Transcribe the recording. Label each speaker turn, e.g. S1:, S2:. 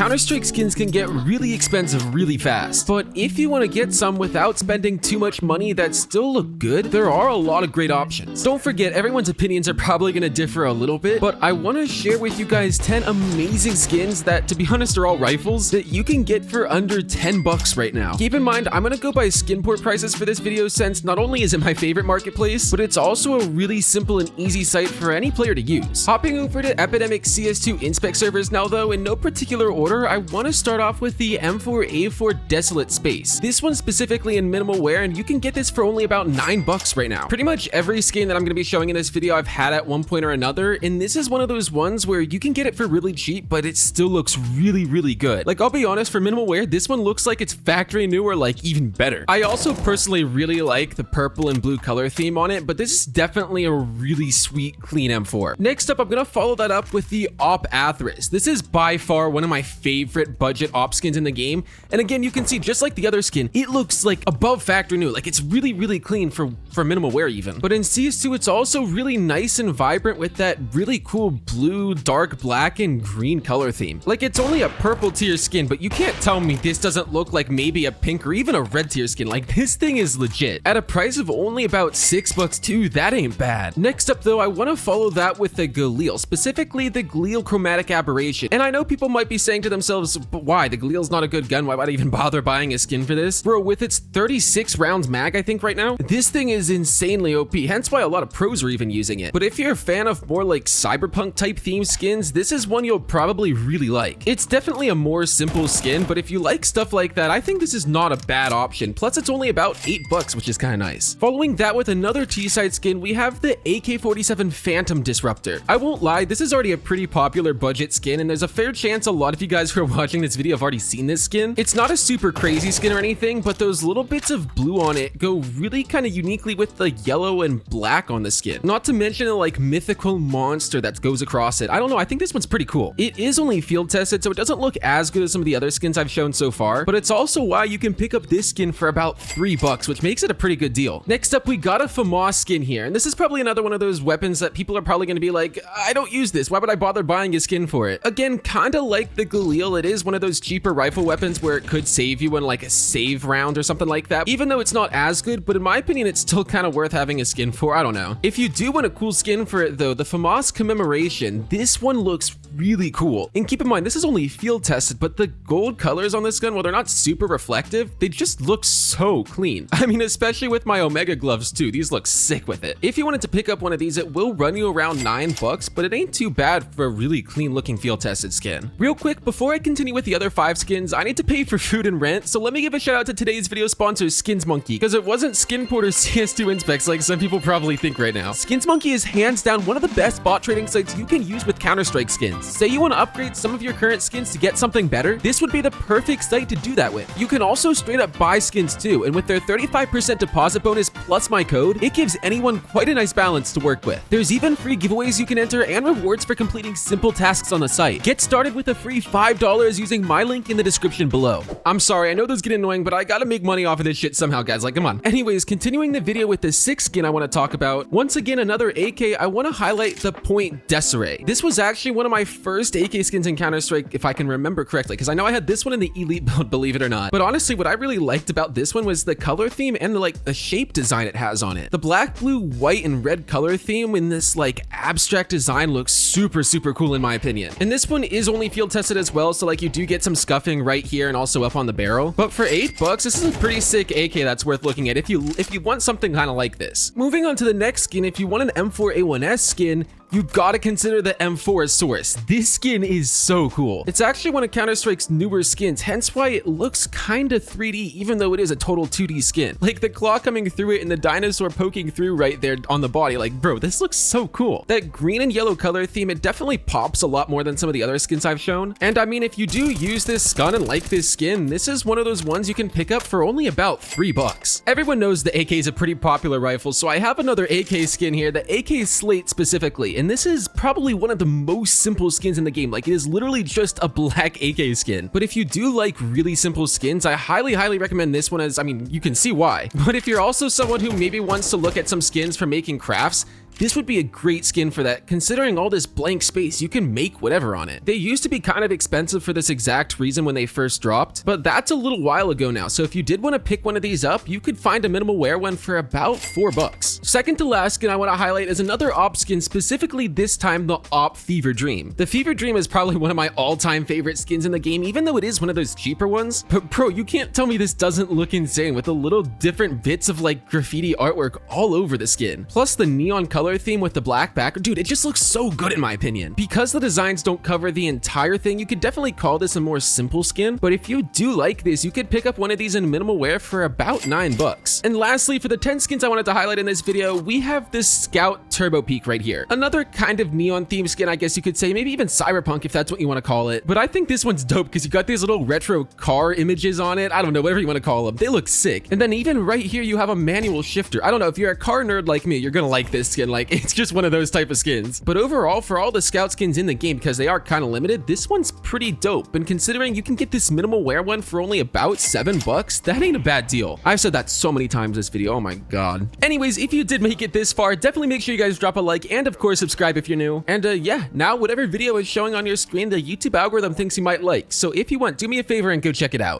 S1: Counter-Strike skins can get really expensive really fast, but if you want to get some without spending too much money that still look good, there are a lot of great options. Don't forget, everyone's opinions are probably going to differ a little bit, but I want to share with you guys 10 amazing skins that, to be honest, are all rifles that you can get for under 10 bucks right now. Keep in mind, I'm going to go by skin port prices for this video since not only is it my favorite marketplace, but it's also a really simple and easy site for any player to use. Hopping over to Epidemic CS2 inspect servers now though, in no particular order, I want to start off with the M4A4 Desolate Space. This one's specifically in minimal wear, and you can get this for only about 9 bucks right now. Pretty much every skin that I'm going to be showing in this video I've had at one point or another, and this is one of those ones where you can get it for really cheap, but it still looks really good. Like, I'll be honest, for minimal wear, this one looks like it's factory new or like even better. I also personally really like the purple and blue color theme on it, but this is definitely a really sweet, clean M4. Next up, I'm going to follow that up with the AWP Atheris. This is by far one of my favorite budget AWP skins in the game, and again, you can see just like the other skin, it looks like above factory new. Like, it's really clean for minimal wear even. But in CS2, it's also really nice and vibrant with that really cool blue, dark black, and green color theme. Like, it's only a purple tier skin, but you can't tell me this doesn't look like maybe a pink or even a red tier skin. Like, this thing is legit. At a price of only about 6 bucks too, that ain't bad. Next up though, I want to follow that with the Galil, specifically the Galil Chromatic Aberration. And I know people might be saying to themselves, but why? The Galil's not a good gun, why would I even bother buying a skin for this? Bro, with its 36 rounds mag, I think right now, this thing is insanely OP, hence why a lot of pros are even using it. But if you're a fan of more like cyberpunk type theme skins, this is one you'll probably really like. It's definitely a more simple skin, but if you like stuff like that, I think this is not a bad option. Plus, it's only about 8 bucks, which is kind of nice. Following that with another T-side skin, we have the AK-47 Phantom Disruptor. I won't lie, this is already a pretty popular budget skin, and there's a fair chance a lot of you guys who are watching this video have already seen this skin. It's not a super crazy skin or anything, but those little bits of blue on it go really kind of uniquely with the yellow and black on the skin. Not to mention a like mythical monster that goes across it. I don't know, I think this one's pretty cool. It is only field tested, so it doesn't look as good as some of the other skins I've shown so far, but it's also why you can pick up this skin for about 3 bucks, which makes it a pretty good deal. Next up, we got a Famas skin here, and this is probably another one of those weapons that people are probably going to be like, I don't use this, why would I bother buying a skin for it? Again, kind of like the Galil, it is one of those cheaper rifle weapons where it could save you in like a save round or something like that, even though it's not as good, but in my opinion, it's still kind of worth having a skin for. I don't know. If you do want a cool skin for it though, the Famas Commemoration, this one looks really cool. And keep in mind, this is only field tested, but the gold colors on this gun, while they're not super reflective, they just look so clean. I mean, especially with my Omega gloves too, these look sick with it. If you wanted to pick up one of these, it will run you around 9 bucks, but it ain't too bad for a really clean looking field tested skin. Real quick, before I continue with the other 5 skins, I need to pay for food and rent, so let me give a shout out to today's video sponsor, Skins Monkey, because it wasn't Skin Porter CS2 Inspects like some people probably think right now. Skins Monkey is hands down one of the best bot trading sites you can use with Counter-Strike skins. Say you want to upgrade some of your current skins to get something better, this would be the perfect site to do that with. You can also straight up buy skins too, and with their 35% deposit bonus plus my code, it gives anyone quite a nice balance to work with. There's even free giveaways you can enter and rewards for completing simple tasks on the site. Get started with a free $5 using my link in the description below. I'm sorry, I know those get annoying, but I gotta make money off of this shit somehow, guys. Like, come on. Anyways, continuing the video with the 6th skin I want to talk about. Once again, another AK. I want to highlight the Point Desiree. This was actually one of my first AK skins in Counter-Strike, if I can remember correctly, because I know I had this one in the Elite build, believe it or not. But honestly, what I really liked about this one was the color theme and the shape design it has on it. The black, blue, white, and red color theme in this like abstract design looks super cool in my opinion. And this one is only field tested as well, so like you do get some scuffing right here and also up on the barrel. But for 8 bucks, this is a pretty sick AK that's worth looking at if you want something kind of like this. Moving on to the next skin, if you want an M4A1S skin, you gotta consider the M4 source. This skin is so cool. It's actually one of Counter-Strike's newer skins, hence why it looks kinda 3D even though it is a total 2D skin. Like the claw coming through it and the dinosaur poking through right there on the body. Like, bro, this looks so cool. That green and yellow color theme, it definitely pops a lot more than some of the other skins I've shown. And I mean, if you do use this gun and like this skin, this is one of those ones you can pick up for only about 3 bucks. Everyone knows the AK is a pretty popular rifle, so I have another AK skin here, the AK Slate specifically. And this is probably one of the most simple skins in the game. Like, it is literally just a black AK skin. But if you do like really simple skins, I highly recommend this one, as I mean, you can see why. But if you're also someone who maybe wants to look at some skins for making crafts, this would be a great skin for that, considering all this blank space, you can make whatever on it. They used to be kind of expensive for this exact reason when they first dropped, but that's a little while ago now, so if you did want to pick one of these up, you could find a minimal wear one for about $4. Second to last skin I want to highlight is another AWP skin, specifically this time the AWP Fever Dream. The Fever Dream is probably one of my all-time favorite skins in the game, even though it is one of those cheaper ones. But bro, you can't tell me this doesn't look insane with the little different bits of like graffiti artwork all over the skin. Plus the neon color theme with the black background, dude, it just looks so good in my opinion. Because the designs don't cover the entire thing, you could definitely call this a more simple skin, but if you do like this, you could pick up one of these in minimal wear for about $9. And lastly, for the 10 skins I wanted to highlight in this video, we have this Scout Turbo Peak right here. Another kind of neon theme skin, I guess you could say, maybe even cyberpunk if that's what you want to call it. But I think this one's dope because you got these little retro car images on it. I don't know, whatever you want to call them. They look sick. And then even right here, you have a manual shifter. I don't know, if you're a car nerd like me, you're gonna like this skin. Like, it's just one of those type of skins. But overall, for all the Scout skins in the game, because they are kind of limited, this one's pretty dope. And considering you can get this minimal wear one for only about $7, that ain't a bad deal. I've said that so many times this video, oh my god. Anyways, if you did make it this far, definitely make sure you guys drop a like and of course subscribe if you're new. And yeah, now whatever video is showing on your screen, the YouTube algorithm thinks you might like. So if you want, do me a favor and go check it out.